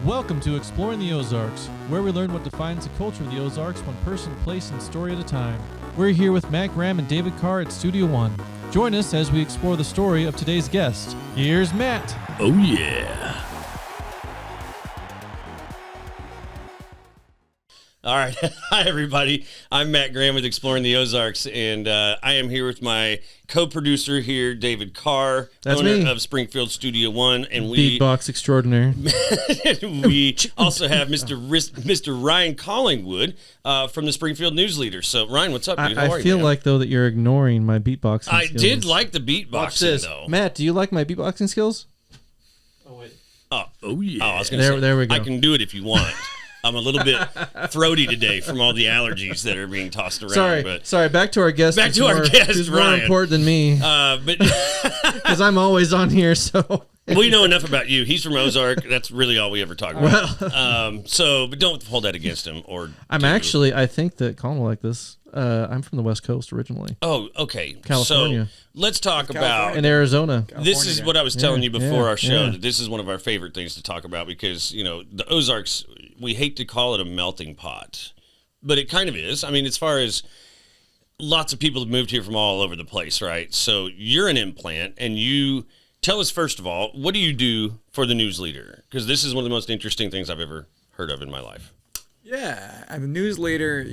Welcome to Exploring the Ozarks, where we learn what defines the culture of the Ozarks one person, place, and story at a time. We're here with Matt Graham and David Carr at Studio One. Join us as we explore the story of today's guest. Here's Matt. Oh, yeah. All right. Hi, everybody. I'm Matt Graham with Exploring the Ozarks, and I am here with my co-producer here, David Carr, That's owner me. of Springfield Studio One, and we Beatbox extraordinaire. we also have Mr. Ryan Collingwood from the Springfield News-Leader. So, Ryan, what's up, dude? How are I you, feel man? like, though, that you're ignoring my beatboxing I skills. did like the beatboxing, Watch this. though. Matt, do you like my beatboxing skills? Oh, yeah. Oh, I was gonna There- say, there we go. I can do it if you want. I'm a little bit throaty today from all the allergies that are being tossed around. Sorry. Back to our guest. Back to our guest, who's more Ryan. important than me, But because I'm always on here. So we know enough about you. He's from Ozark. That's really all we ever talk about. But don't hold that against him. I think that Colin will like this. I'm from the West Coast originally. Oh, okay. California. So let's talk about. In Arizona. This is what I was telling you before our show. yeah. That this is one of our favorite things to talk about because, the Ozarks, we hate to call it a melting pot, but it kind of is. I mean, as far as lots of people have moved here from all over the place, right? So you're an implant, and you tell us, first of all, what do you do for the News-Leader? Because this is one of the most interesting things I've ever heard of in my life. Yeah, I'm a News-Leader,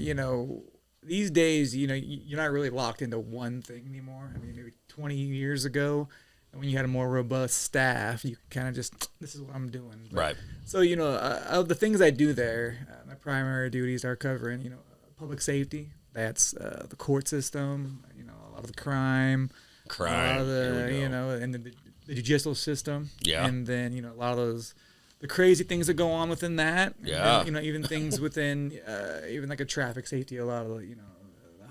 these days, you're not really locked into one thing anymore. I mean, maybe 20 years ago, when you had a more robust staff, you kind of just, this is what I'm doing. Right. So, of the things I do there, my primary duties are covering, public safety. That's the court system, a lot of the crime. A lot of the, and the judicial system. Yeah. And then, a lot of the crazy things that go on within that. Yeah. And, even things within, even like a traffic safety, a lot of, the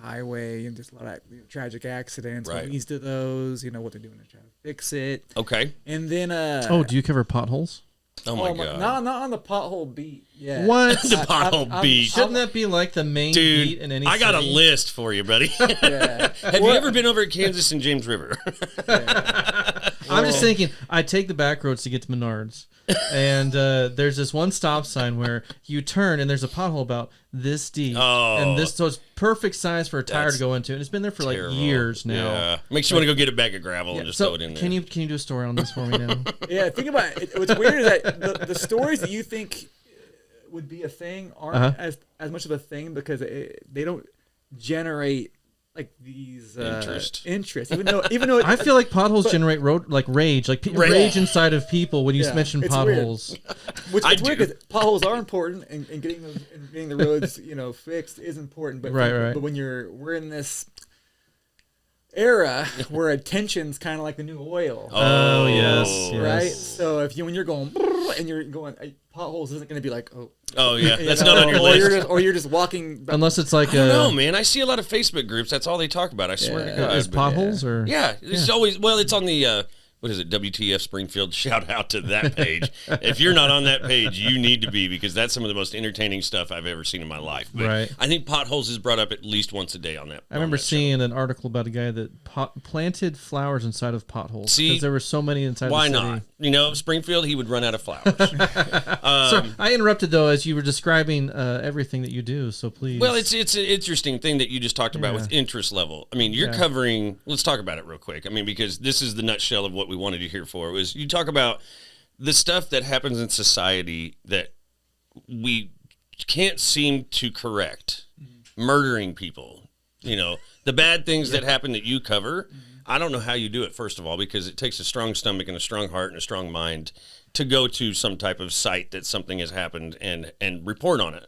highway and just a lot of tragic accidents. Right. What leads to those, what they're doing to try to fix it. Okay. And then, Do you cover potholes? Oh, my God. Not on the pothole beat. Yeah. What? The pothole beat. Shouldn't that be like the main Dude, beat in any I got a city? list for you, buddy. Yeah. Have you ever been over at Kansas and James River? I'm just thinking, I take the back roads to get to Menards, and there's this one stop sign where you turn, and there's a pothole about this deep, so it's perfect size for a tire to go into, and it's been there for Terrible. like years now. Yeah. Makes you want to go get a bag of gravel and just throw it in there. Can you do a story on this for me now? Yeah, think about it. What's weird is that the stories that you think would be a thing aren't as much of a thing because they don't generate like these interest. Even though I feel like potholes generate rage, rage inside of people when you mention it's potholes. Which it's weird because potholes are important, and getting the roads fixed is important. But right. But when we're in this era where attention's kind of like the new oil. Oh yes, right. So when you're going and you're going potholes isn't going to be like oh yeah, that's not on your list. Or you're just walking. Unless it's like I don't know, man. I see a lot of Facebook groups. That's all they talk about. I swear to God. Is potholes or it's always it's on the what is it? WTF Springfield. Shout out to that page. If you're not on that page, you need to be because that's some of the most entertaining stuff I've ever seen in my life. But right. I think potholes is brought up at least once a day on that. I remember seeing an article about a guy that planted flowers inside of potholes because there were so many inside. Why the city. not? Springfield, he would run out of flowers. Sorry, I interrupted though as you were describing everything that you do. So please. Well, it's an interesting thing that you just talked about with interest level. I mean, you're covering. Let's talk about it real quick. I mean, because this is the nutshell of what we wanted you here for. Was you talk about the stuff that happens in society that we can't seem to correct, murdering people. The bad things that happen that you cover. I don't know how you do it, first of all, because it takes a strong stomach and a strong heart and a strong mind to go to some type of site that something has happened and report on it.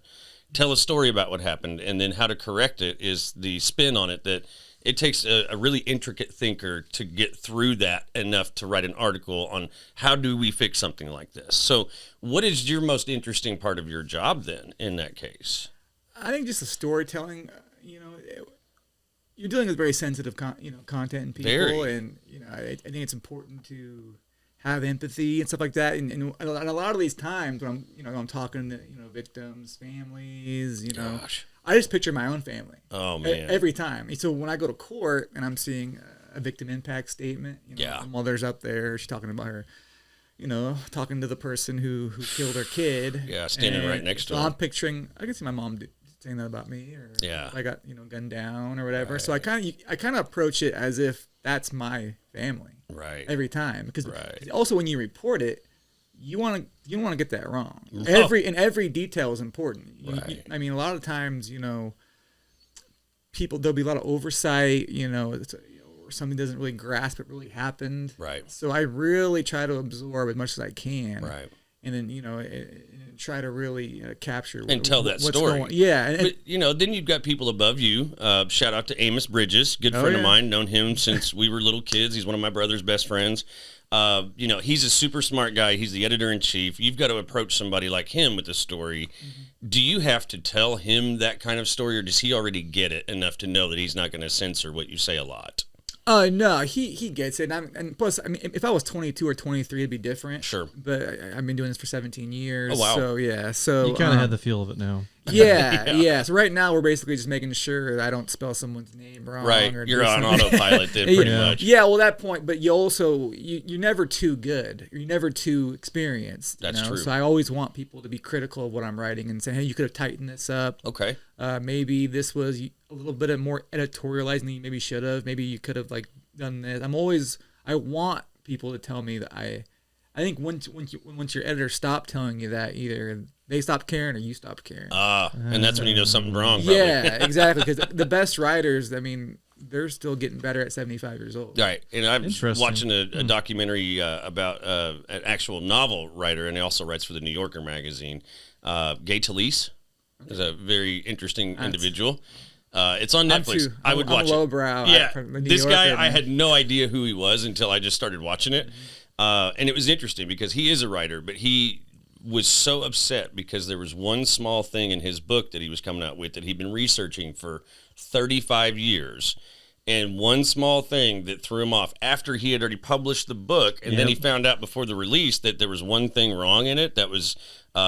Tell a story about what happened, and then how to correct it is the spin on it that it takes a really intricate thinker to get through that enough to write an article on how do we fix something like this. So what is your most interesting part of your job then in that case? I think just the storytelling, you're dealing with very sensitive content and people, and I think it's important to have empathy and stuff like that. And a lot of these times when I'm talking to victims, families, Gosh. I just picture my own family. Oh man! Every time. And so when I go to court and I'm seeing a victim impact statement, the mother's up there, she's talking about her talking to the person who killed her kid. Yeah, standing right next to him. him. I'm picturing, I can see my mom saying that about me, or I got gunned down or whatever. Right. So I kind of approach it as if that's my family, right? Every time, because also when you report it, you want to get that wrong. No. Every detail is important. Right. I mean, a lot of times, people, there'll be a lot of oversight, or something doesn't really grasp what really happened. Right. So I really try to absorb as much as I can. Right. And then, try to really capture and tell that what's story. Going, yeah. But, then you've got people above you. Shout out to Amos Bridges, good friend of mine. Known him since we were little kids. He's one of my brother's best friends. He's a super smart guy. He's the editor-in-chief. You've got to approach somebody like him with a story. Mm-hmm. Do you have to tell him that kind of story, or does he already get it enough to know that he's not going to censor what you say a lot? No, he gets it. And plus, I mean, if I was 22 or 23, it'd be different. Sure. But I've been doing this for 17 years. Oh, wow. So, yeah. So you kind of had the feel of it now. Yeah. So right now, we're basically just making sure that I don't spell someone's name wrong. Right. Or You're on autopilot then, pretty much. Yeah, well, that point. But you also, you're never too good. You're never too experienced. That's true. So I always want people to be critical of what I'm writing and say, hey, you could have tightened this up. Okay. Maybe this was a little bit more editorialized than you maybe should have. Maybe you could have, done this. I want people to tell me that I think once your editor stopped telling you that, either they stopped caring or you stopped caring. And that's when you know something's wrong. Probably. Yeah, exactly. Because the best writers, I mean, they're still getting better at 75 years old. Right. And I'm watching a documentary about an actual novel writer, and he also writes for the New Yorker magazine. Gay Talese is a very interesting individual. It's on Netflix. I would watch it. Lowbrow. Yeah, this guy, I had no idea who he was until I just started watching it. And it was interesting because he is a writer, but he was so upset because there was one small thing in his book that he was coming out with that he'd been researching for 35 years. And one small thing that threw him off after he had already published the book, and then he found out before the release that there was one thing wrong in it that was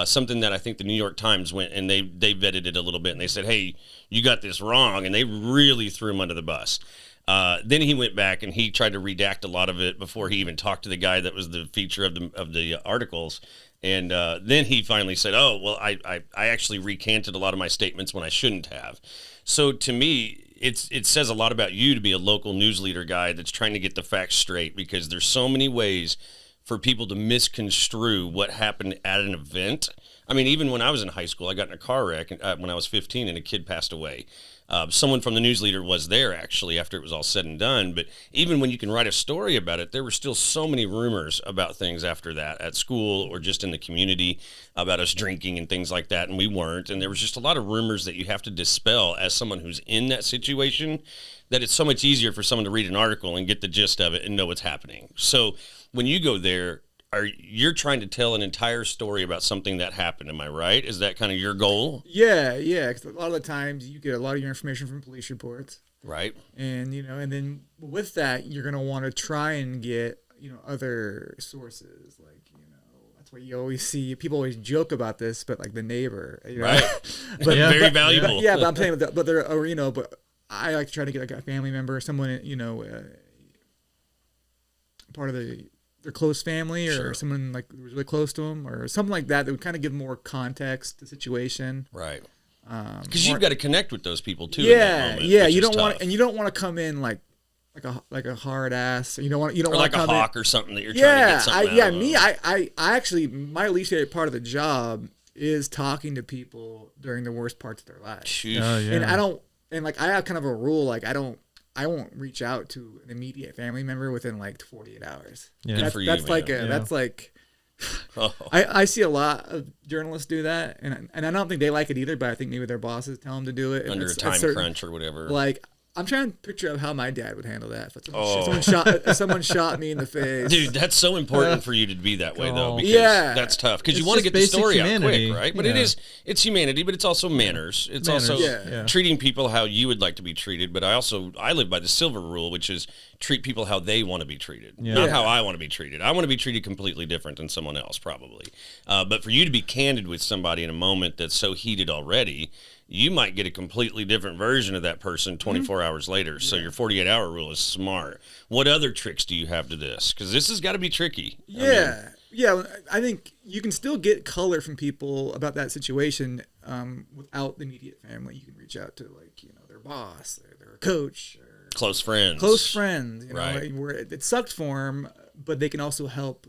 something that I think the New York Times went and they vetted it a little bit, and they said, hey, you got this wrong, and they really threw him under the bus. Then he went back and he tried to redact a lot of it before he even talked to the guy that was the feature of the articles. And then he finally said, oh, well, I actually recanted a lot of my statements when I shouldn't have. So to me, it says a lot about you to be a local news leader guy that's trying to get the facts straight, because there's so many ways for people to misconstrue what happened at an event. I mean, even when I was in high school, I got in a car wreck when I was 15 and a kid passed away. Someone from the News-Leader was there, actually, after it was all said and done. But even when you can write a story about it, there were still so many rumors about things after that at school or just in the community about us drinking and things like that, and we weren't. And there was just a lot of rumors that you have to dispel as someone who's in that situation, that it's so much easier for someone to read an article and get the gist of it and know what's happening. So when you go there, you're trying to tell an entire story about something that happened, am I right? Is that kind of your goal? Yeah, because a lot of the times you get a lot of your information from police reports. Right. And, and then with that, you're going to want to try and get, other sources. That's why you always see, people always joke about this, but like the neighbor. Right. But very valuable. Yeah, but I'm saying, but they're, but I like to try to get like a family member, someone, part of their close family, or someone like really close to them, or something like that would kind of give more context to the situation. Right. Because you've got to connect with those people too. Yeah, in that moment, yeah. You don't want to come in like a hard ass. You don't want like a hawk or something that you're trying to get something out of. I actually, my least favorite part of the job is talking to people during the worst parts of their lives. And I have kind of a rule, like I won't reach out to an immediate family member within like 48 hours. Yeah. That's like I see a lot of journalists do that, and I don't think they like it either, but I think maybe their bosses tell them to do it under a time crunch or whatever. Like, I'm trying to picture how my dad would handle that. If someone shot me in the face. Dude, that's so important for you to be that way, though, because that's tough. Because you want to get the story out quick, right? But it's humanity, but it's also manners. It's also treating people how you would like to be treated. But I live by the silver rule, which is treat people how they want to be treated, not how I want to be treated. I want to be treated completely different than someone else, probably. But for you to be candid with somebody in a moment that's so heated already, you might get a completely different version of that person 24 hours later. So your 48-hour rule is smart. What other tricks do you have to this? Because this has got to be tricky. Yeah, I think you can still get color from people about that situation without the immediate family. You can reach out to their boss, their coach, or close friends. Right. Where it sucked for them, but they can also help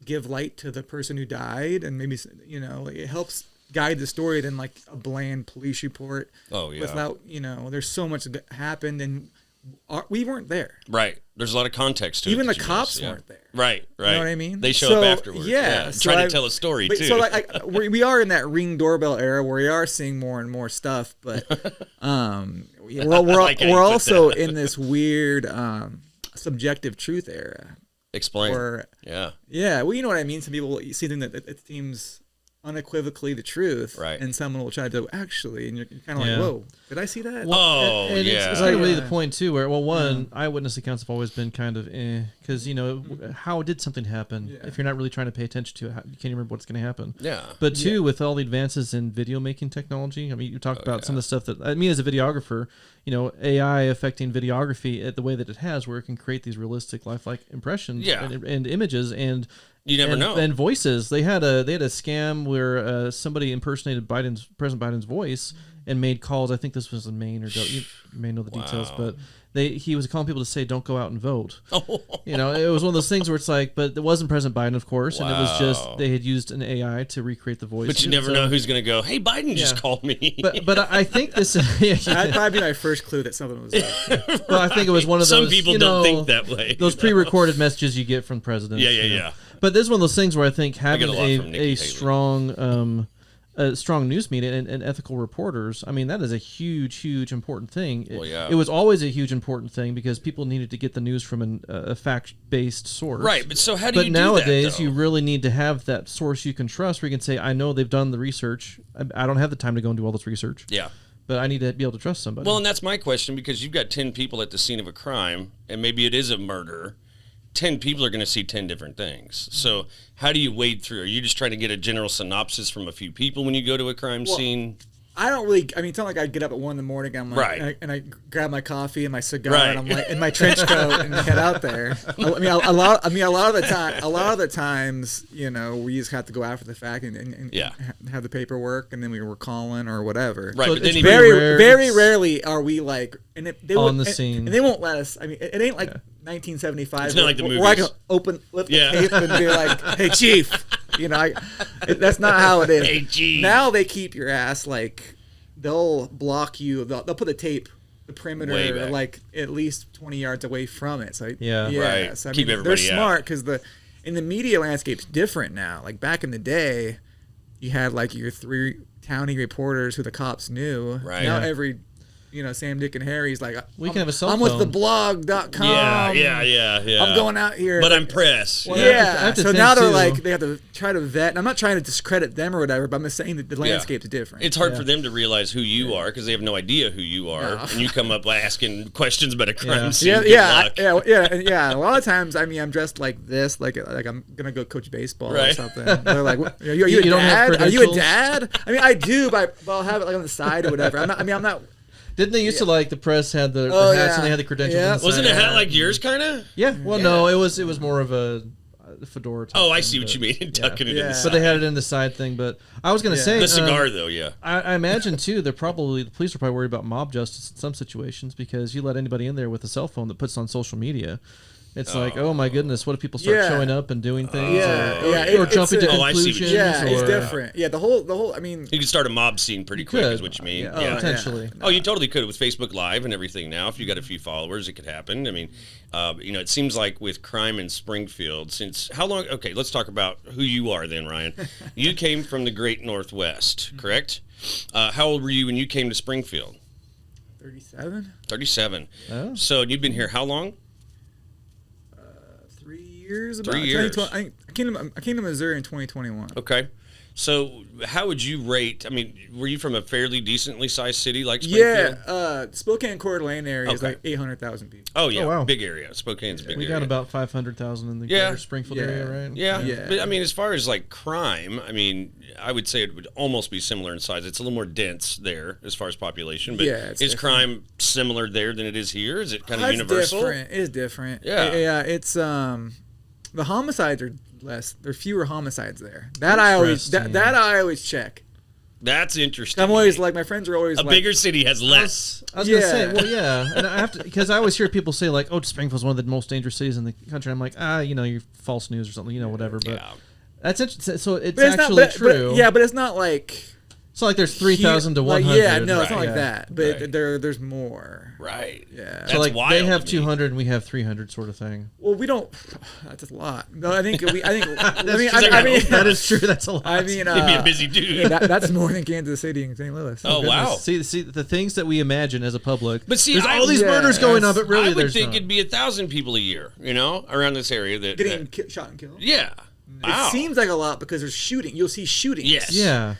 give light to the person who died, and maybe it helps guide the story than like a bland police report. Oh yeah. Without there's so much that happened, and we weren't there. Right. There's a lot of context to it. Even the cops weren't there. Right. You know what I mean? They show up afterwards. Yeah. Trying to tell a story, too. So we are in that Ring doorbell era where we are seeing more and more stuff, but we're also in this weird subjective truth era. Explain. Yeah. Well, you know what I mean? Some people see something that it seems unequivocally the truth, right? And someone will try to actually, and you're kind of like, whoa, did I see that? Well, and it's kind of really the point too, where eyewitness accounts have always been kind of because how did something happen if you're not really trying to pay attention to it? You can't remember what's going to happen. Yeah. But two, with all the advances in video making technology, I mean, you talked about some of the stuff that as a videographer, AI affecting videography the way that it has, where it can create these realistic, lifelike impressions and images and. You never know. And voices. They had a scam where somebody impersonated President Biden's voice and made calls. I think this was in Maine, or you may know the details, but he was calling people to say, "Don't go out and vote." It was one of those things where it's like, but it wasn't President Biden, of course, and it was just they had used an AI to recreate the voice. But you never know who's going to go, "Hey, Biden just called me." But I think this that'd probably be my first clue that something was up. Well, I think it was one of those. Some people don't think that way. Those pre-recorded messages you get from presidents. Yeah. But this is one of those things where I think having a strong news media and ethical reporters, I mean, that is a huge important thing. It was always a huge important thing because people needed to get the news from a fact-based source. Right, but so how do you do that, nowadays, you really need to have that source you can trust where you can say, I know they've done the research. I don't have the time to go and do all this research. Yeah. But I need to be able to trust somebody. Well, and that's my question, because you've got 10 people at the scene of a crime, and maybe it is a murder. 10 people are going to see 10 different things. So how do you wade through? Are you just trying to get a general synopsis from a few people when you go to a crime scene? I don't really. I mean, it's not like I get up at 1 a.m. I'm like, and I grab my coffee and my cigar, and I'm like in my trench coat and head out there. I mean, a lot of the times, we just have to go after the fact and have the paperwork, and then we were calling or whatever. Right, so but then it's very rarely are we like, and they on the scene, and they won't let us. I mean, it ain't like 1975. It's not like the movies. Where I can lift the tape and be like, "Hey, chief." That's not how it is. Hey, chief. Now they keep your ass like they'll block you. They'll put the perimeter like at least 20 yards away from it. So right. So, Keep everybody they're smart because the media landscape's different now. Like back in the day, you had like your 3 townie reporters who the cops knew. Right. Now every Sam, Dick, and Harry's like, we can have a cell I'm phone. with theblog.com. Yeah. I'm going out here. But I'm press. Well, yeah. So now they're like, they have to try to vet. And I'm not trying to discredit them or whatever, but I'm just saying that the landscape's different. It's hard for them to realize who you are because they have no idea who you are. No. And you come up asking questions about a crime scene. Yeah. A lot of times, I mean, I'm dressed like this, like I'm going to go coach baseball or something. They're like, are you a dad? Are you a dad? I mean, I do, but I'll have it like on the side or whatever. I'm not. Didn't they used to like the press had the hats and they had the credentials? Yeah. Wasn't a hat like yours, kind of? Yeah. Well, no, it was more of a fedora type I see what you mean. Tucking it in the side. But they had it in the side thing. But I was going to say the cigar, though. I imagine too. The police are probably worried about mob justice in some situations because you let anybody in there with a cell phone that puts on social media. It's like, oh my goodness, what if people start showing up and doing things? Or jumping to conclusions? It's different. Yeah, the whole. I mean, you could start a mob scene pretty quick, is what you mean. Yeah. Potentially. Oh, you totally could with Facebook Live and everything. Now, if you got a few followers, it could happen. I mean, it seems like with crime in Springfield, since how long? Okay, let's talk about who you are then, Ryan. You came from the Great Northwest, correct? How old were you when you came to Springfield? 37. 37. Oh. So you've been here how long? 3 years. 3 years. I came to Missouri in 2021. Okay. So how would you rate, I mean, were you from a fairly decently sized city like Springfield? Yeah. Spokane Coeur d'Alene area is like 800,000 people. Oh, yeah. Oh, wow. Big area. Spokane's a big area. We got about 500,000 in the greater Springfield area, right? Yeah. But, I mean, as far as like crime, I mean, I would say it would almost be similar in size. It's a little more dense there as far as population. But is crime similar there than it is here? Is it kind of universal? Different. It is different. Yeah. It's the homicides are there's fewer homicides there. That I always check. That's interesting. I'm always like, my friends are always a bigger city has less. I was gonna say, well, yeah, and I have to, because I always hear people say like, oh, Springfield's one of the most dangerous cities in the country. I'm like, you're false news or something, whatever. But that's interesting. So it's actually true. But it's not like. It's not like there's 3,000 to 100. Yeah, no, it's not like that. But there's more. Right. Yeah. So like they have 200 and we have 300, sort of thing. Well, we don't. That's a lot. No, I think that is true. That's a lot. I mean, you'd be a busy dude. That's more than Kansas City and St. Louis. Oh wow. See the things that we imagine as a public. But see, there's all these murders going on, but really, I would think it'd be 1,000 people a year, around this area that getting shot and killed. Yeah. Wow. It seems like a lot because there's shooting. You'll see shootings. Yes. Yeah.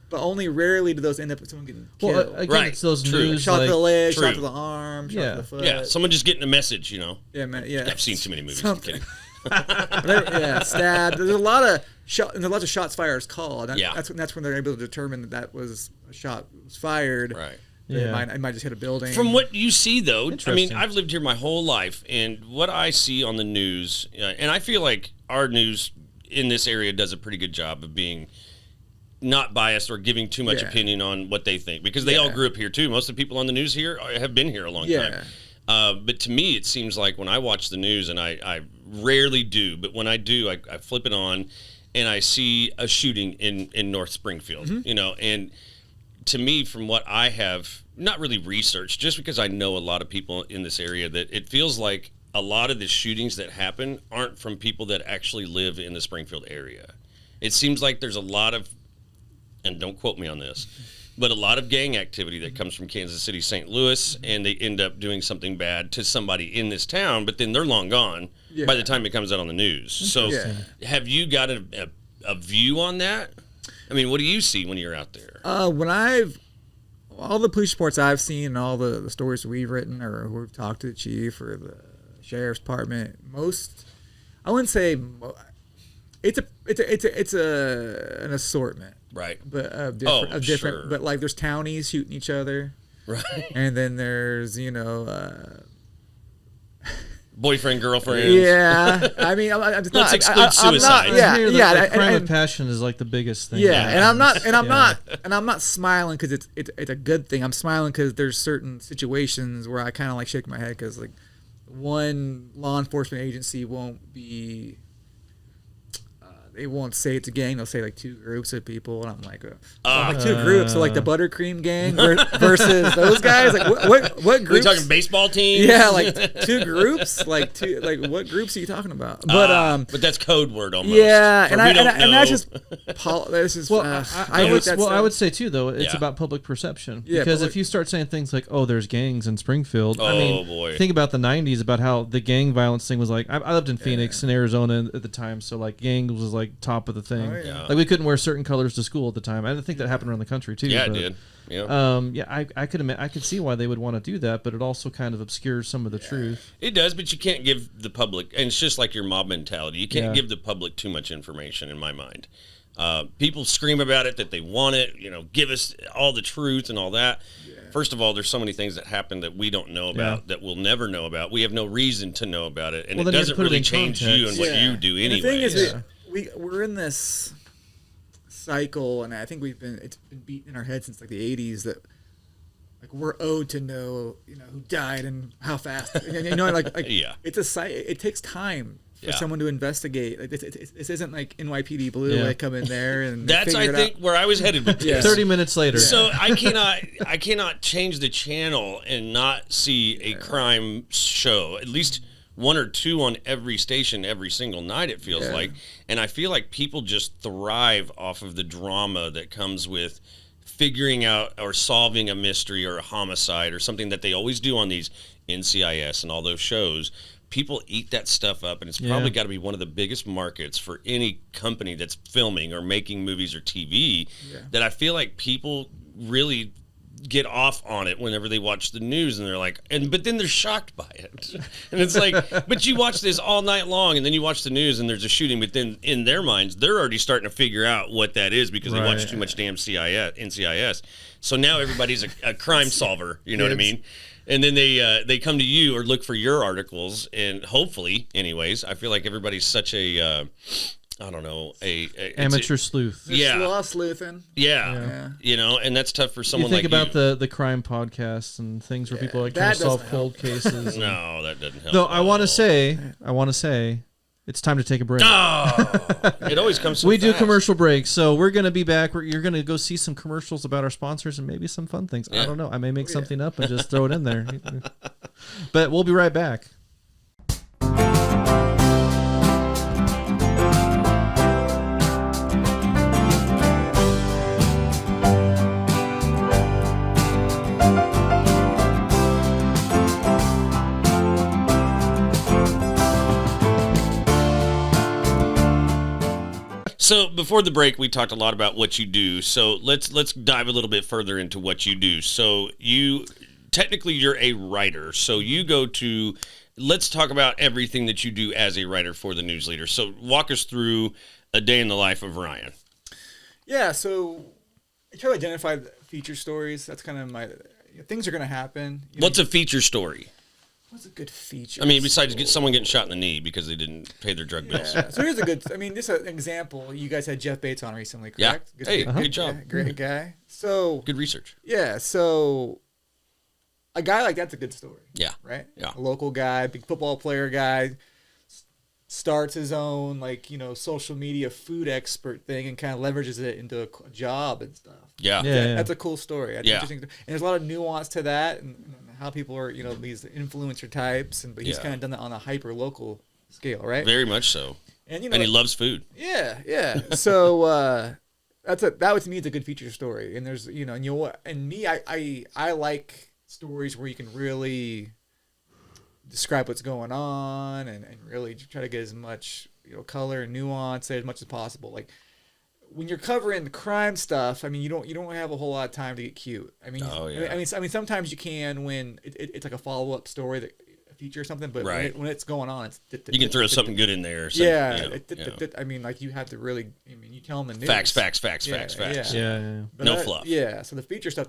But only rarely do those end up with someone getting killed. Well, again, it's those news. Shot to the leg, shot to the arm, shot to the foot. Yeah, someone just getting a message, Yeah, man. Yeah. I've seen too many movies. I'm kidding. Stabbed. There's a lot of lots of shots fired called. That's when they're able to determine that was a shot was fired. Right. Yeah. It might just hit a building. From what you see, though, I mean, I've lived here my whole life, and what I see on the news, and I feel like our news in this area does a pretty good job of being not biased or giving too much opinion on what they think, because they all grew up here too. Most of the people on the news here have been here a long time. But to me, it seems like when I watch the news, and I rarely do, but when I do, I flip it on and I see a shooting in North Springfield, and to me, from what I have not really researched, just because I know a lot of people in this area, that it feels like a lot of the shootings that happen aren't from people that actually live in the Springfield area. It seems like there's a lot of, and don't quote me on this, but a lot of gang activity that comes from Kansas City, St. Louis, and they end up doing something bad to somebody in this town, but then they're long gone by the time it comes out on the news. So have you got a view on that? I mean, what do you see when you're out there? All the police reports I've seen and all the stories we've written or we've talked to the chief or the sheriff's department, I wouldn't say it's an assortment. Right. But of different, sure. But like there's townies shooting each other. Right. And then there's, boyfriend, girlfriend. Yeah. I mean, I'm just Let's exclude suicide. The crime of passion is like the biggest thing. Yeah. And I'm not smiling because it's a good thing. I'm smiling because there's certain situations where I kind of like shake my head because like one law enforcement agency won't be. They won't say it's a gang. They'll say like two groups of people, and I'm like, two groups. So like the Buttercream gang versus those guys. Like what groups? Are we talking baseball teams? Yeah, like two groups. Like what groups are you talking about? But that's code word almost. Yeah, and that's just I would say too though it's about public perception because if you start saying things like there's gangs in Springfield, think about the '90s about how the gang violence thing was like. I lived in Phoenix in Arizona at the time, so like gangs was like top of the thing. Like we couldn't wear certain colors to school at the time. I think that happened around the country too. Yeah, it did. Yeah. I could see why they would want to do that, but it also kind of obscures some of the truth. It does, but you can't give the public, and it's just like your mob mentality. You can't give the public too much information, in my mind. People scream about it that they want it. Give us all the truth and all that. First of all, there's so many things that happen that we don't know about, that we'll never know about. We have no reason to know about it, and it doesn't really change you and what you do anyway. The thing is, we're in this cycle, and I think it's been beaten in our head since like the 80s that like we're owed to know who died and how fast. It takes time for someone to investigate. Like this isn't like NYPD Blue. Like come in there and that's I think where I was headed with this. 30 minutes later. So I cannot change the channel and not see a crime show at least. One or two on every station every single night, it feels like. And I feel like people just thrive off of the drama that comes with figuring out or solving a mystery or a homicide or something that they always do on these NCIS and all those shows. People eat that stuff up, and it's probably got to be one of the biggest markets for any company that's filming or making movies or TV that I feel like people really get off on it whenever they watch the news, and they're like, but then they're shocked by it. And it's like, but you watch this all night long, and then you watch the news, and there's a shooting, but then in their minds, they're already starting to figure out what that is because they watch too much damn NCIS. So now everybody's a crime solver, you know what I mean? And then they come to you or look for your articles, and hopefully, anyways, I feel like everybody's such a I don't know, amateur sleuth. Sleuthing. Yeah. You know, and that's tough for someone like you. You think about the crime podcasts and things where people are like trying to solve cold cases. No, that doesn't help. No, I want to say, it's time to take a break. Oh, it always comes so We fast. do commercial breaks, so we're going to be back. You're going to go see some commercials about our sponsors and maybe some fun things. I don't know. I may make something up and just throw it in there. But we'll be right back. So before the break, we talked a lot about what you do. So let's dive a little bit further into what you do. So you're a writer. So you go to, let's talk about everything that you do as a writer for the News-Leader. So walk us through a day in the life of Ryan. Yeah, so I try to identify the feature stories. That's kind of things are going to happen. What's a feature story? What's a good feature? I mean, besides someone getting shot in the knee because they didn't pay their drug bills. So here's this is an example. You guys had Jeff Bates on recently, correct? Yeah. Good job. Yeah, great guy. So good research. Yeah. So a guy like that's a good story. Yeah. Right. Yeah. A local guy, big football player guy, starts his own social media food expert thing and kind of leverages it into a job and stuff. Yeah. That's a cool story. That's yeah. Interesting. And there's a lot of nuance to that and how people are, these influencer types, but he's kind of done that on a hyper local scale, right? Very much so. And he loves food. Yeah. So that to me is a good feature story. And there's I like stories where you can really describe what's going on and really try to get as much color and nuance as much as possible. Like when you're covering the crime stuff, I mean, you don't have a whole lot of time to get cute. I mean, I mean, sometimes you can when it's like a follow up story, a feature or something. But when it's going on, you can throw something good in there. I mean, like you have to really. I mean, you tell them the news. Facts. Yeah. No fluff. Yeah. So the feature stuff,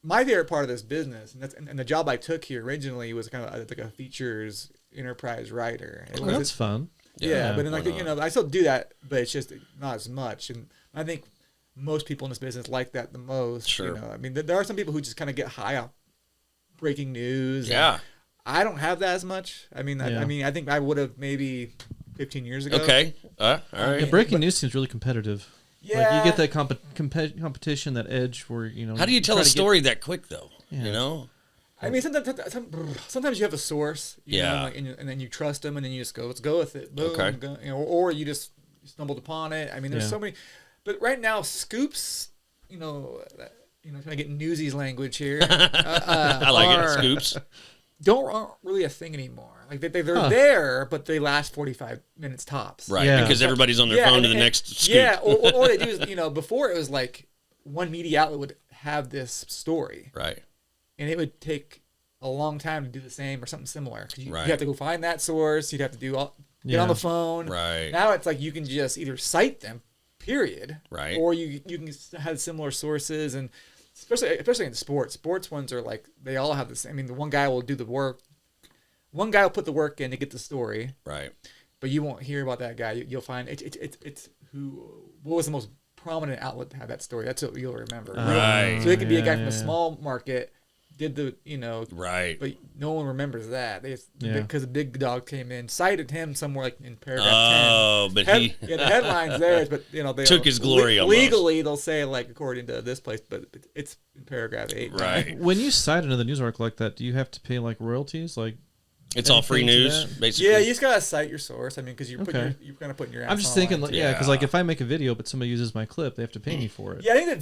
my favorite part of this business, and the job I took here originally was kind of like a features enterprise writer. That's fun. Yeah, but then I still do that, but it's just not as much. And I think most people in this business like that the most. Sure. I mean, there are some people who just kind of get high off breaking news. Yeah. I don't have that as much. I mean, I think I would have maybe 15 years ago. Okay. All right. Yeah, breaking news seems really competitive. Yeah. Like you get that competition, that edge where How do you tell a story that quick though? Yeah. I mean, sometimes you have a source, and then you trust them, and then you just go, let's go with it. Boom, okay. Go, or you just stumbled upon it. I mean, there's so many, but right now, scoops, trying to get Newsies language here. I like it. Scoops aren't really a thing anymore. Like they're there, but they last 45 minutes tops. Right, because everybody's on their phone to the next scoop. Yeah, or what they do is, before it was like one media outlet would have this story. Right. And it would take a long time to do the same or something similar. You have to go find that source. You'd have to get on the phone. Right. Now it's like you can just either cite them, period. Right. Or you can have similar sources, and especially in sports. Sports ones are like they all have the same. I mean, the one guy will do the work. One guy will put the work in to get the story. Right. But you won't hear about that guy. You'll find it's what was the most prominent outlet to have that story. That's what you'll remember. Right. So it could be a guy from a small market. Did the right, but no one remembers that because the big dog came in, cited him somewhere like in paragraph 10. But the headline's theirs, but they took his glory. Legally, they'll say like according to this place, but it's in paragraph 8. Right. When you cite another news article like that, do you have to pay like royalties? Like it's all free news, basically. Yeah, you just gotta cite your source. I mean, because you're kind of putting your. I'm just thinking, because like if I make a video, but somebody uses my clip, they have to pay me for it. Yeah, I think the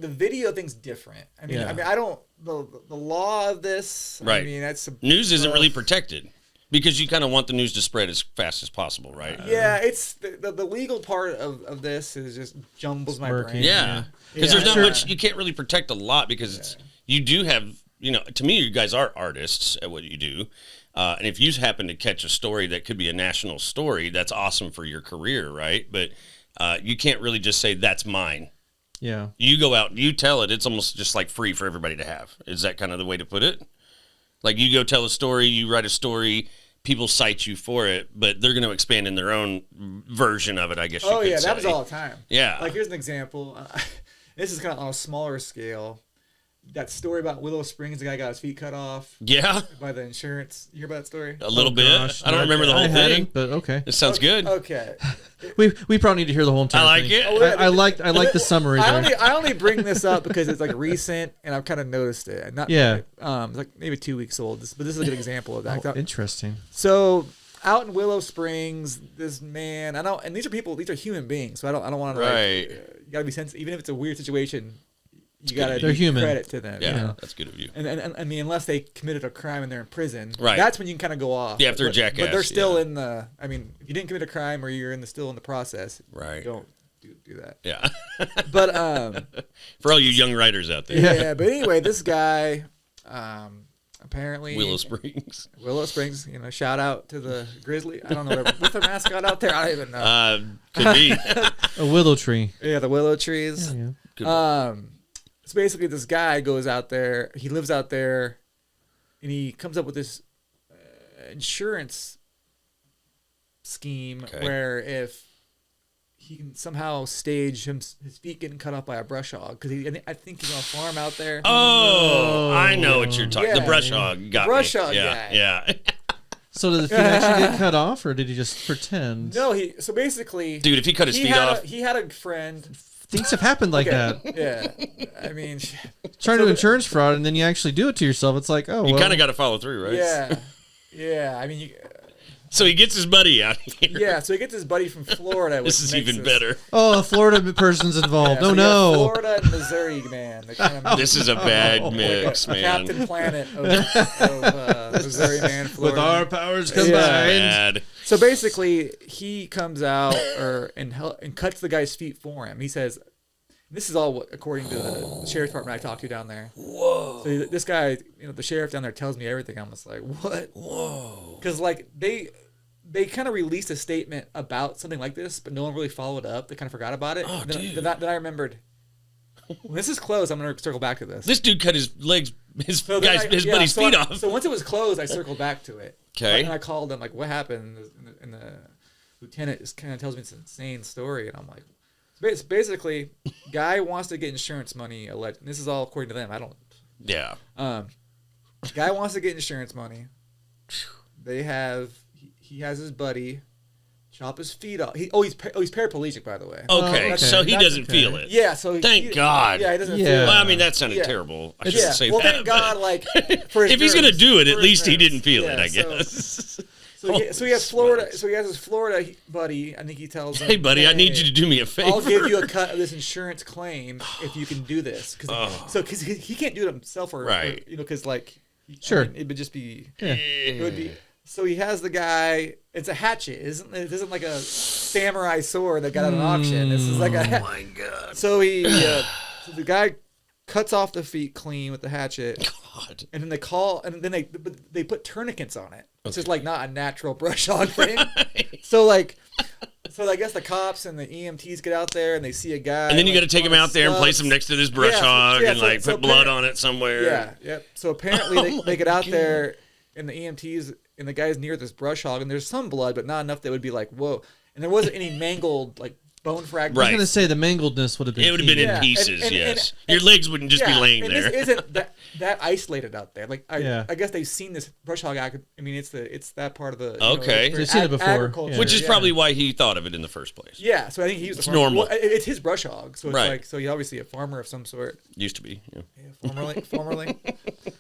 video thing's different. I mean, I don't the law of this. Right. I mean, that's news isn't really protected because you kind of want the news to spread as fast as possible, right? Yeah, it's the legal part of this is just jumbles my brain. Yeah, because there's not much you can't really protect a lot because it's you do have to me you guys are artists at what you do. And if you happen to catch a story that could be a national story, that's awesome for your career, right? But you can't really just say, that's mine. Yeah. You go out, you tell it, it's almost just like free for everybody to have. Is that kind of the way to put it? Like you go tell a story, you write a story, people cite you for it, but they're going to expand in their own version of it, I guess you could say. That was all the time. Yeah. Like, here's an example. This is kind of on a smaller scale. That story about Willow Springs, the guy got his feet cut off. Yeah. By the insurance. You hear about that story? A little bit. Gosh, I don't remember the whole thing. But okay. It sounds good. Okay. We probably need to hear the whole entire I like thing. it. I like the summary there. I only bring this up because it's like recent and I've kind of noticed it. It's like maybe 2 weeks old. But this is a good example of that. Interesting. So out in Willow Springs, this man, and these are human beings, so I don't want to you gotta be sensitive, even if it's a weird situation. You gotta give credit to them. Yeah, that's good of you. And I mean, unless they committed a crime and they're in prison, right? That's when you can kind of go off. Yeah, if they're a jackass, but they're still in the. I mean, if you didn't commit a crime or you're still in the process, right? Don't do that. Yeah. But for all you young writers out there. Yeah. But anyway, this guy, apparently Willow Springs. Shout out to the Grizzly. I don't know what's their mascot out there. I don't even know. Could be a willow tree. Yeah, the willow trees. Yeah. So basically, this guy goes out there. He lives out there, and he comes up with this insurance scheme where if he can somehow stage his feet getting cut off by a brush hog, because I think he's on a farm out there. Oh, I know what you're talking. Yeah, the brush hog got brush me. hog guy. Yeah. So did the feet actually get cut off, or did he just pretend? No, so basically, dude, if he cut his feet off, he had a friend. Things have happened like that. Yeah, I mean, trying to do insurance fraud, and then you actually do it to yourself. It's like, you kind of got to follow through, right? Yeah. I mean, so he gets his buddy out here. Yeah, so he gets his buddy from Florida. This is even better. Oh, a Florida person's involved. So no. Florida and Missouri, man. This is a bad mix, man. Captain Planet of Missouri, man. Florida. With our powers combined. Bad. So basically, he comes out and cuts the guy's feet for him. He says, this is all according to the sheriff's department I talked to down there. Whoa. So this guy, the sheriff down there tells me everything. I'm just like, what? Whoa. Because like they kind of released a statement about something like this, but no one really followed up. They kind of forgot about it. Oh, then I remembered, when this is closed, I'm going to circle back to this. This dude cut his legs, his buddy's feet off. So once it was closed, I circled back to it. Okay. And I called him, like, what happened? And the lieutenant just kind of tells me it's an insane story. And I'm like, basically, guy wants to get insurance money. This is all according to them. I don't. Yeah. Guy wants to get insurance money. He has his buddy chop his feet off. He's paraplegic, by the way. Okay, so he doesn't feel it. Yeah, so thank God. Yeah, he doesn't feel Well, it. I mean, that sounded terrible. I shouldn't say that. Thank God, like, for his if he's gonna do it, at least he nerves. didn't feel it, I guess. So he has Florida. So he has his Florida buddy. I think he tells him, "Hey, buddy, I need you to do me a favor. I'll give you a cut of this insurance claim if you can do this." Because he can't do it himself, right? Because like, sure, it would just be. Yeah. It would be. So he has the guy. It's a hatchet, isn't it? It isn't like a samurai sword that got at an auction. This is like a. Oh my God! So so the guy cuts off the feet clean with the hatchet. God. And then they put tourniquets on it. It's just like not a natural brush hog thing. So I guess the cops and the EMTs get out there and they see a guy. And then you got to take him out there and place him next to this brush hog and put blood on it somewhere. Yeah, yep. So apparently they get out there and the EMTs and the guy's near this brush hog and there's some blood, but not enough that would be like, whoa. And there wasn't any mangled like bone fragments. I was going to say the mangledness would have been. It would have been in pieces. Yes, your legs wouldn't just be laying there. This isn't that isolated out there. Like I guess they've seen this brush hog. I mean, it's that part of the. Okay, they've seen it before, which is probably why he thought of it in the first place. Yeah, so I think he was. It's normal. Well, it's his brush hog, so it's like so he's obviously a farmer of some sort. Used to be. Yeah, formerly,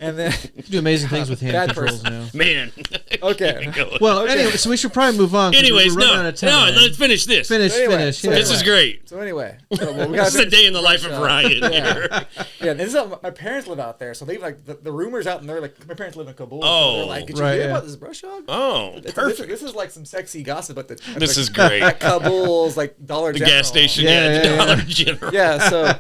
and then you do amazing things with hand controls now. Man. Okay. Well, anyway, so we should probably move on. Anyways, let's finish this. Finish. This is great. So anyway, this is a day in the life of Ryan here. Yeah, this is my parents live out there, so they like the rumors out, and they're like, my parents live in Kabul. Oh, so they're like, did you hear about this brush hog? Oh, perfect. This is like some sexy gossip, but this is great. At Kabul's like Dollar General. The gas station, the Dollar General. Yeah, so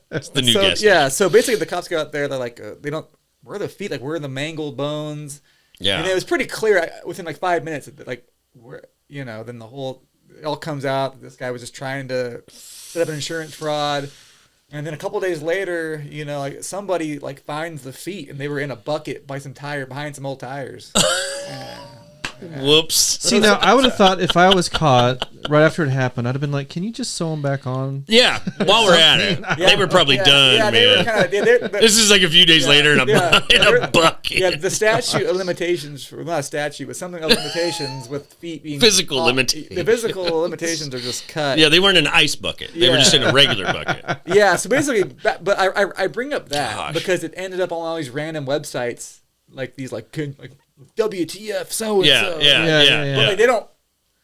it's the new gas station. Yeah, so basically the cops go out there, they're like, they don't. Where are the feet? Like, where are the mangled bones? Yeah, and it was pretty clear within like 5 minutes that like where then it all comes out. This guy was just trying to set up an insurance fraud. And then a couple of days later, like somebody like finds the feet and they were in a bucket by some behind some old tires. Whoops. See, now I would have thought if I was caught right after it happened, I'd have been like, "Can you just sew them back on?" Yeah, while we're at it, they were probably done, man. This is like a few days later in a bucket. Yeah, the statute of limitations, not a statute, but something of limitations with feet being physical limitations. The physical limitations are just cut. Yeah, they weren't an ice bucket. They were just in a regular bucket. Yeah, so basically, but I bring up that because it ended up on all these random websites like these like WTF so and so. Yeah. But like, they don't.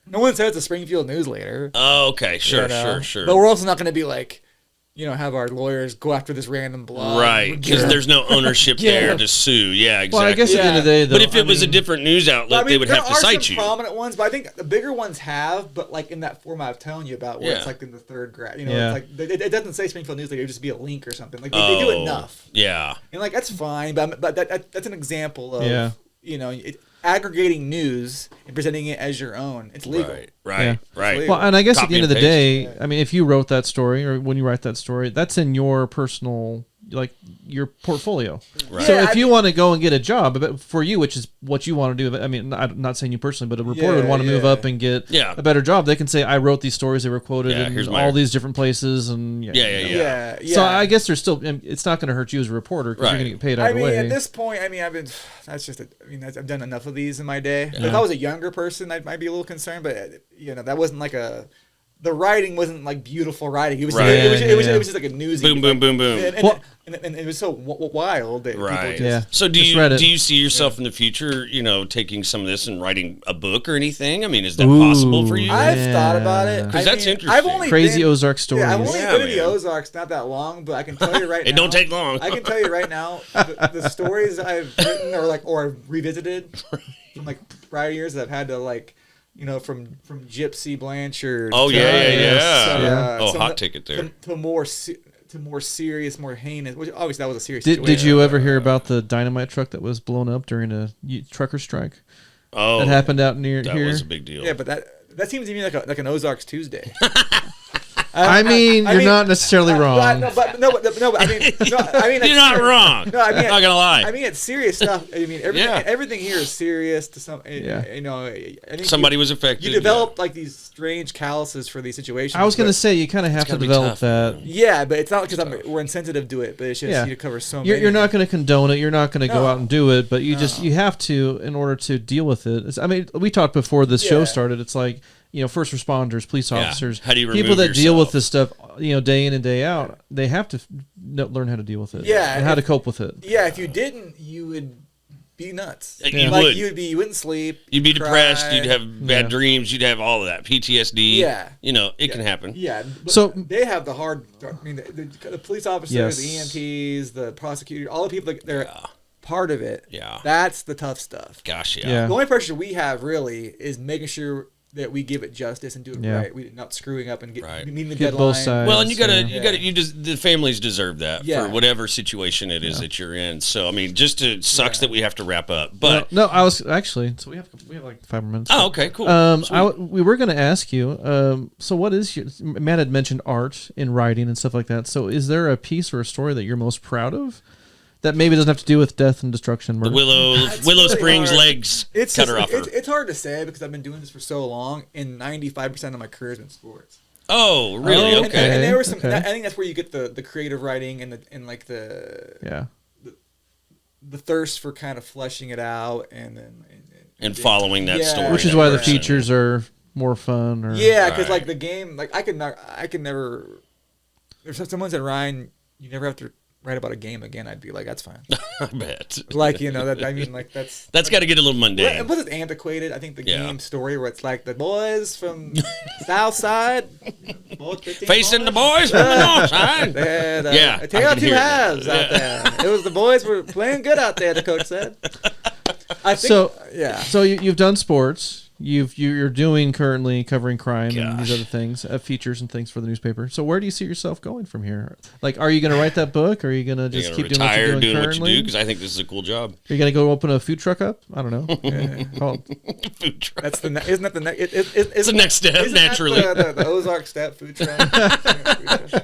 No one says the Springfield News-Leader. Oh, okay, sure. But we're also not going to be like, have our lawyers go after this random blog. Right, because there's no ownership there to sue. Yeah, exactly. Well, I guess at the end of the day, though. But if it was a different news outlet, they would have to cite you. There are some prominent ones, but I think the bigger ones have, but like in that format I was telling you about, where it's like in the third graph. It's like it doesn't say Springfield News-Leader, it would just be a link or something. Like they do enough. Yeah. And like that's fine, but that's an example of aggregating news and presenting it as your own. It's legal. Right. Well, and I guess at the end of the day, I mean, if you wrote that story or when you write that story, that's in your personal, like your portfolio. Right. So if you want to go and get a job, but for you, which is what you want to do, I mean, I'm not saying you personally, but a reporter would want to move up and get a better job. They can say, I wrote these stories, they were quoted in all these different places. And So I guess there's still, it's not going to hurt you as a reporter because you're going to get paid either way. At this point, I've done enough of these in my day. If I was a younger person, I might be a little concerned, but that wasn't like the writing wasn't like beautiful writing. It was it was just like a newsy boom. And it was so wild that people just, So do you see yourself in the future, taking some of this and writing a book or anything? I mean, is that possible for you? I've thought about it. Because that's interesting. I've only Crazy Ozark stories. I've only been to the Ozarks not that long, but I can tell you right now. It don't take long. I can tell you right now, the stories I've written or revisited from like prior years that I've had to like, from Gypsy Blanchard. Oh hot ticket there. To more serious, more heinous. Which obviously that was a serious situation. Did you ever hear about the dynamite truck that was blown up during a trucker strike? Oh, that happened out near here. That was a big deal. Yeah, but that seems to me like an Ozarks Tuesday. I mean, you're not necessarily wrong. I mean, you're not wrong. No, I mean, not gonna lie. I mean, it's serious stuff. I mean, everything here is serious to some. I think somebody was affected. You develop like these strange calluses for these situations. I was gonna say you kind of have to develop that. Yeah, but it's not because we're insensitive to it. But it's just you cover so many. You're not gonna condone it. You're not gonna go out and do it. But you have to in order to deal with it. I mean, we talked before this show started. It's like, first responders, police officers, how do you remove people that yourself? deal with this stuff, day in and day out, they have to learn how to deal with it. Yeah. And how to cope with it. Yeah, if you didn't, you would be nuts. You wouldn't sleep. You'd be depressed. You'd have bad dreams. You'd have all of that PTSD. Yeah. It can happen. Yeah. So they have the hard. I mean, the police officers, the EMTs, the prosecutor, all the people that they're part of it. Yeah. That's the tough stuff. Gosh, yeah. The only pressure we have really is making sure that we give it justice and do it right. We're not screwing up and meeting the deadline. Both sides. Well, and the families deserve that for whatever situation it is that you're in. So, I mean, it sucks that we have to wrap up. But no, I was actually. So we have like 5 more minutes. Oh, okay, cool. We were going to ask you. So, what is Matt had mentioned art in writing and stuff like that. So, is there a piece or a story that you're most proud of? That maybe doesn't have to do with death and destruction. Murder. The Willow Springs hard. Legs cutter offer. It's hard to say because I've been doing this for so long, and 95% of my career has been sports. Oh, really? Okay. And there were some. Okay. I think that's where you get the creative writing and the thirst for kind of fleshing it out and folling that story. Which is why the features are more fun. Because like the game, like I could never. If someone said, Ryan, you never have to write about a game again, I'd be like, that's fine. I bet. That's got to get a little mundane. And plus it's antiquated. I think the game story where it's like the boys from South Side facing the boys from the North Side. A tale of two halves out there. It was the boys were playing good out there, the coach said. So you've done sports. You're doing currently covering crime and these other things, features and things for the newspaper. So where do you see yourself going from here? Like, are you going to write that book? Or are you going to just keep doing what you're doing currently? What you do? Because I think this is a cool job. Are you going to go open a food truck up? I don't know. Food truck. That's isn't that the next? It's the next step, naturally. The Ozark Step food truck.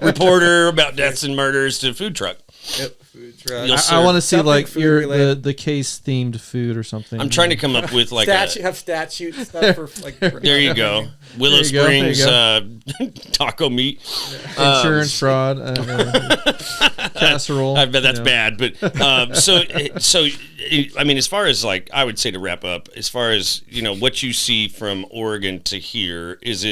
Reporter about deaths and murders to food truck. Yep, food truck. truck. I want to see Something like food your related. the case themed food or something. I'm trying to come up with like statute stuff for like. There you go. Willow Springs taco meat. Insurance fraud. Casserole. I bet that's bad, but so I mean, as far as like, I would say to wrap up, as far as what you see from Oregon to here, is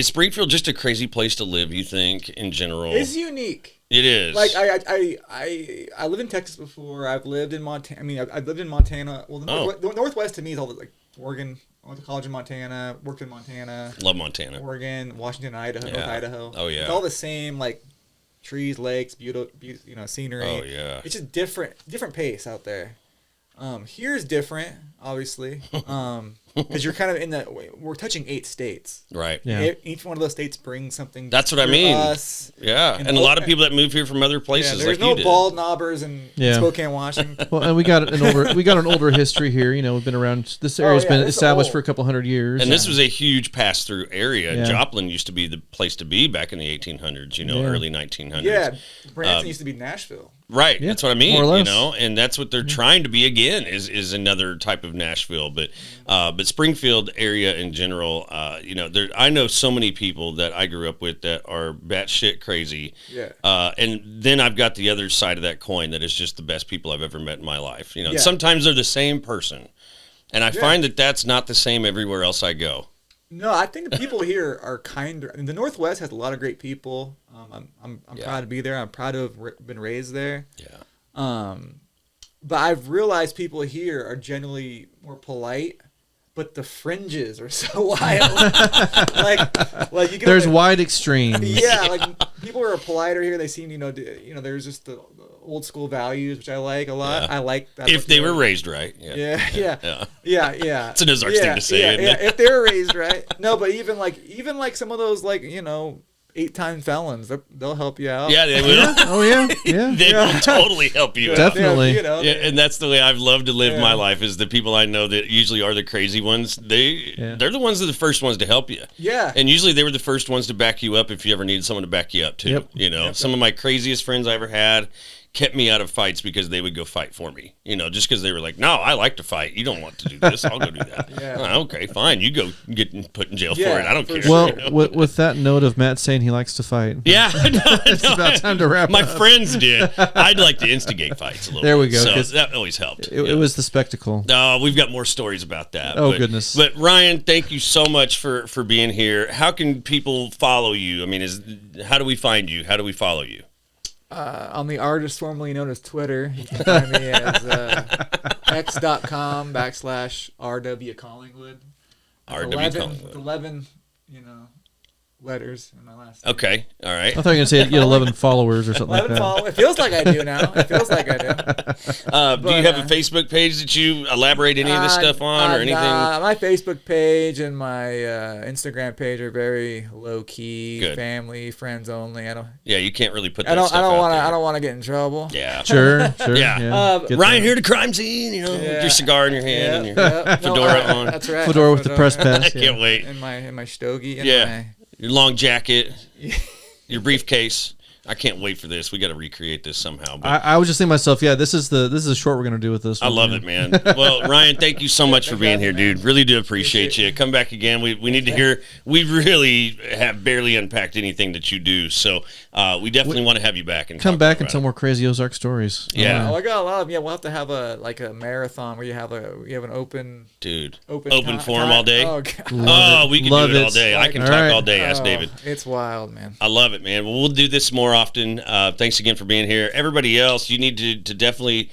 Springfield just a crazy place to live? You think in general? It's unique. It is. Like I lived in Texas before. I've lived in Montana. I mean, I've lived in Montana. Well, the Northwest to me is all like Oregon. I went to college in Montana. Worked in Montana. Love Montana. Oregon, Washington, Idaho, North Idaho. Oh yeah. It's all the same, like trees, lakes, beautiful, scenery. Oh yeah. It's just different pace out there. Here's different, obviously, because you're kind of we're touching 8 states. Right. Yeah. Each one of those states brings something. That's what I mean. Us. Yeah, and a lot of people that move here from other places. There's like no bald knobbers in Spokane, Washington. Well, and we got an older history here. We've been around. This area's been established for a couple hundred years. And this was a huge pass through area. Yeah. Joplin used to be the place to be back in the 1800s. Early 1900s. Yeah, Branson used to be Nashville. Right, that's what I mean. More or less. And that's what they're trying to be again. Is another type of Nashville, but Springfield area in general. I know so many people that I grew up with that are batshit crazy. Yeah. And then I've got the other side of that coin that is just the best people I've ever met in my life. Sometimes they're the same person, and I find that that's not the same everywhere else I go. No, I think the people here are kinder. I mean, the Northwest has a lot of great people. I'm proud to be there. I'm proud to have been raised there. Yeah. But I've realized people here are generally more polite, but the fringes are so wild. like you get there's wide extremes. Yeah, like people who are politer here. They seem, there's just the old school values, which I like a lot. Yeah. I like that. If they were raised right. Yeah. It's an Ozarks thing to say. Yeah, if they were raised right. No, but even like some of those 8-time felons, they'll help you out. Yeah, they will. Oh yeah. They will totally help you out. Definitely. And that's the way I've loved to live my life, is the people I know that usually are the crazy ones. They're the ones that are the first ones to help you. Yeah. And usually they were the first ones to back you up if you ever needed someone to back you up too. Yep. Some of my craziest friends I ever had kept me out of fights because they would go fight for me. Just because they were like, no, I like to fight. You don't want to do this. I'll go do that. Okay, fine. You go get put in jail for it. I don't care. Well, with that note of Matt saying he likes to fight. Yeah. It's about time to wrap My up. friends did. I'd like to instigate fights a little There we bit. go. So that always helped. It was the spectacle. We've got more stories about that. Oh, goodness. But Ryan, thank you so much for being here. How can people follow you? I mean, how do we find you? How do we follow you? I'm the artist formerly known as Twitter. You can find me as x.com/RW Collingwood. RW Collingwood. 11, letters in my last name. Okay, all right. I thought you were going to say you had 11 followers or something like 11 that. followers. It feels like I do now. Do you have a Facebook page that you elaborate any of this stuff on or anything? My Facebook page and my Instagram page are very low key, Good. Family, friends only. Yeah, you can't really put that I don't stuff out want to. there. I don't want to get in trouble. Yeah. Sure. Yeah. Get Ryan that. here to crime scene, with your cigar in your hand and your fedora on. That's right. Fedora with the press pass. I can't wait. And my stogie. And Your long jacket, your briefcase. I can't wait for this. We got to recreate this somehow. But I was just thinking to myself, this is the short we're gonna do with this. I love it, man. Well, Ryan, thank you so much for being here, dude. Really do appreciate you. Come back again. We need to hear. We really have barely unpacked anything that you do, so we definitely want to have you back and come back and and tell more crazy Ozark stories. Yeah. I got a lot of them. Yeah, we'll have to have a marathon where you have an open forum all day. Oh, God. We can do it all day. I can talk all day. Ask David. It's wild, man. I love it, man. Well, we'll do this more often. Thanks again for being here. Everybody else, you need to definitely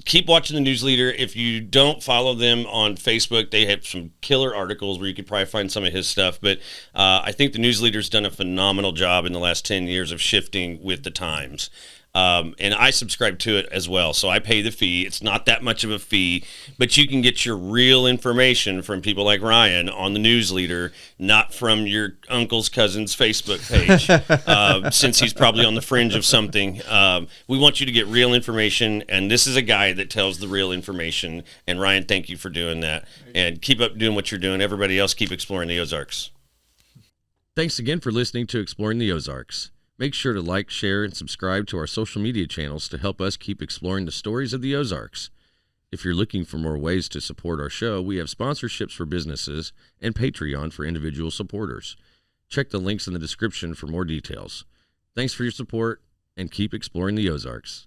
keep watching the News-Leader. If you don't follow them on Facebook, they have some killer articles where you could probably find some of his stuff. But I think the News-Leader's done a phenomenal job in the last 10 years of shifting with the times. And I subscribe to it as well. So I pay the fee. It's not that much of a fee, but you can get your real information from people like Ryan on the News-Leader, not from your uncle's cousin's Facebook page, since he's probably on the fringe of something. We want you to get real information, and this is a guy that tells the real information. And Ryan, thank you for doing that. And keep up doing what you're doing. Everybody else, keep exploring the Ozarks. Thanks again for listening to Exploring the Ozarks. Make sure to like, share, and subscribe to our social media channels to help us keep exploring the stories of the Ozarks. If you're looking for more ways to support our show, we have sponsorships for businesses and Patreon for individual supporters. Check the links in the description for more details. Thanks for your support, and keep exploring the Ozarks.